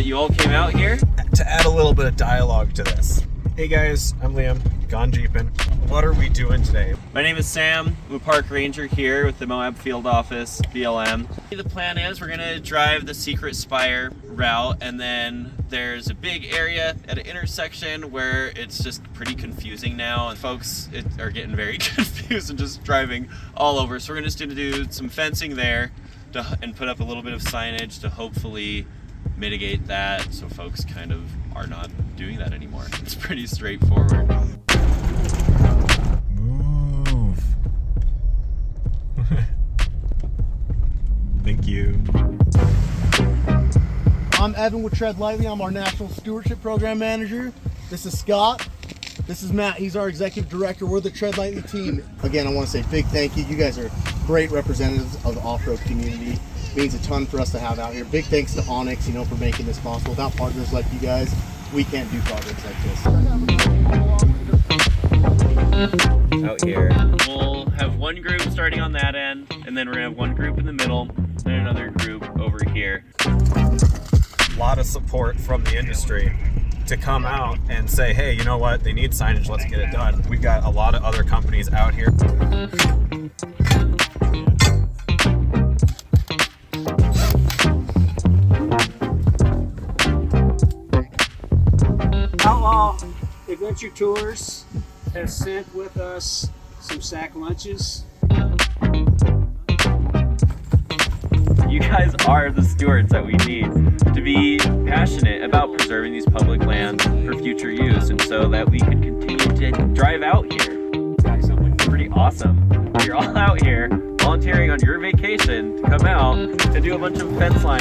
that you all came out here. To add a little bit of dialogue to this. Hey guys, I'm Liam, gone jeeping. What are we doing today? My name is Sam. I'm a park ranger here with the Moab Field Office, BLM. The plan is we're gonna drive the Secret Spire route, and then there's a big area at an intersection where it's just pretty confusing now, and folks are getting very confused and just driving all over. So we're just gonna do some fencing there and put up a little bit of signage to hopefully mitigate that, so folks kind of are not doing that anymore. It's pretty straightforward. Move. Thank you. I'm Evan with Tread Lightly. I'm our National Stewardship Program Manager. This is Scott. This is Matt. He's our Executive Director. We're the Tread Lightly team. Again, I want to say big thank you. You guys are great representatives of the off-road community. It means a ton for us to have out here. Big thanks to OnX, for making this possible. Without partners like you guys, we can't do projects like this. Out here, we'll have one group starting on that end, and then we're gonna have one group in the middle, and another group over here. A lot of support from the industry to come out and say, hey, you know what? They need signage, let's get it done. We've got a lot of other companies out here. Outlaw Adventure Tours has sent with us some sack lunches. You guys are the stewards that we need to be passionate about preserving these public lands for future use, and so that we can continue to drive out here. Pretty awesome. You're all out here volunteering on your vacation to come out and do a bunch of fence line.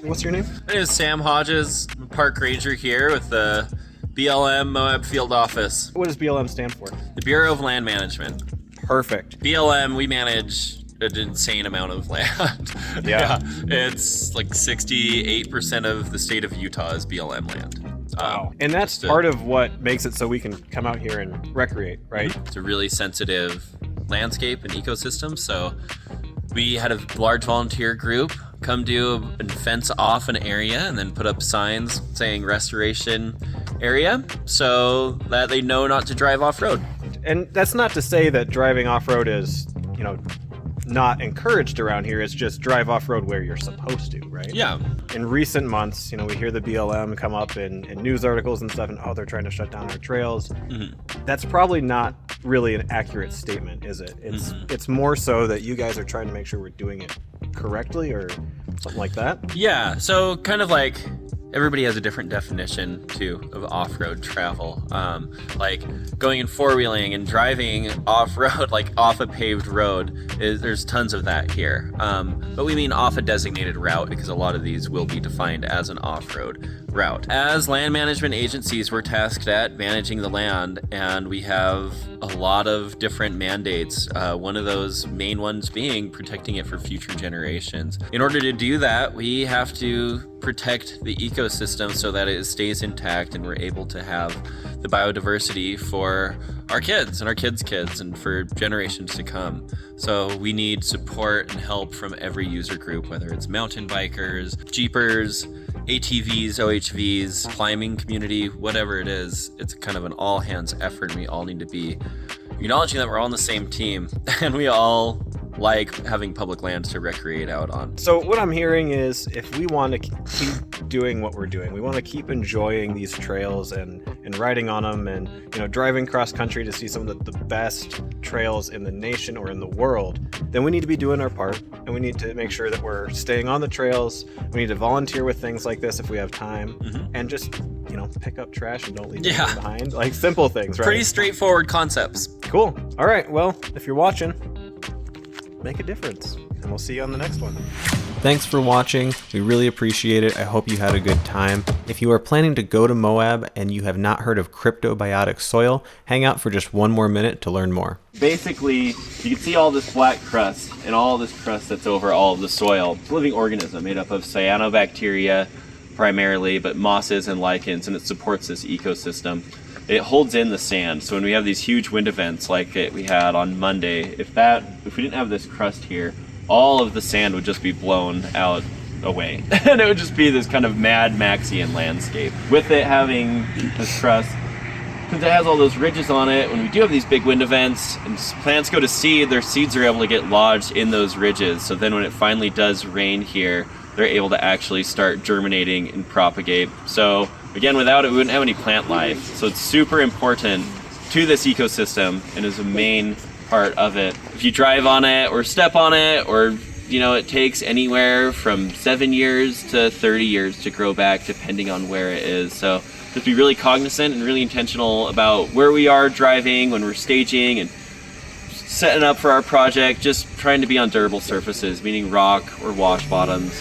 What's your name? My name is Sam Hodges. I'm a park ranger here with the BLM Moab Field Office. What does BLM stand for? The Bureau of Land Management. Perfect. BLM, we manage an insane amount of land. Yeah. It's like 68% of the state of Utah is BLM land. Wow. And that's part of what makes it so we can come out here and recreate, right? It's a really sensitive landscape and ecosystem, so we had a large volunteer group come do and fence off an area and then put up signs saying restoration area so that they know not to drive off-road. And that's not to say that driving off-road is, not encouraged around here. It's just drive off-road where you're supposed to, right? Yeah. In recent months, we hear the BLM come up in news articles and stuff, and they're trying to shut down our trails. Mm-hmm. That's probably not really an accurate statement, is it? It's more so that you guys are trying to make sure we're doing it correctly or something like that? Yeah, so kind of like everybody has a different definition too of off-road travel. Like going in four-wheeling and driving off-road, like off a paved road, there's tons of that here. But we mean off a designated route because a lot of these will be defined as an off-road route. As land management agencies, we're tasked at managing the land, and we have a lot of different mandates. One of those main ones being protecting it for future generations. In order to do that, we have to protect the ecosystem so that it stays intact and we're able to have the biodiversity for our kids and our kids' kids and for generations to come. So we need support and help from every user group, whether it's mountain bikers, jeepers, ATVs, OHVs, climbing community, whatever it is. It's kind of an all hands effort, and we all need to be acknowledging that we're all on the same team and we all like having public lands to recreate out on. So what I'm hearing is if we want to keep doing what we're doing, we want to keep enjoying these trails and riding on them and driving cross country to see some of the best trails in the nation or in the world, then we need to be doing our part, and we need to make sure that we're staying on the trails. We need to volunteer with things like this if we have time, and just pick up trash and don't leave it behind. Like simple things, right? Pretty straightforward concepts. Cool. All right, well, if you're watching, make a difference, and we'll see you on the next one. Thanks for watching. We really appreciate it. I hope you had a good time. If you are planning to go to Moab and you have not heard of cryptobiotic soil, hang out for just one more minute to learn more. Basically, you can see all this black crust and all this crust that's over all of the soil. It's a living organism made up of cyanobacteria primarily, but mosses and lichens, and it supports this ecosystem. It holds in the sand. So when we have these huge wind events like we had on Monday, if we didn't have this crust here, all of the sand would just be blown out away. And it would just be this kind of Mad Maxian landscape. With it having this truss, since it has all those ridges on it, when we do have these big wind events and plants go to seed, their seeds are able to get lodged in those ridges. So then when it finally does rain here, they're able to actually start germinating and propagate. So again, without it, we wouldn't have any plant life. So it's super important to this ecosystem and is a main part of it. If you drive on it or step on it, or it takes anywhere from 7 years to 30 years to grow back depending on where it is. So just be really cognizant and really intentional about where we are driving when we're staging and setting up for our project, just trying to be on durable surfaces, meaning rock or wash bottoms.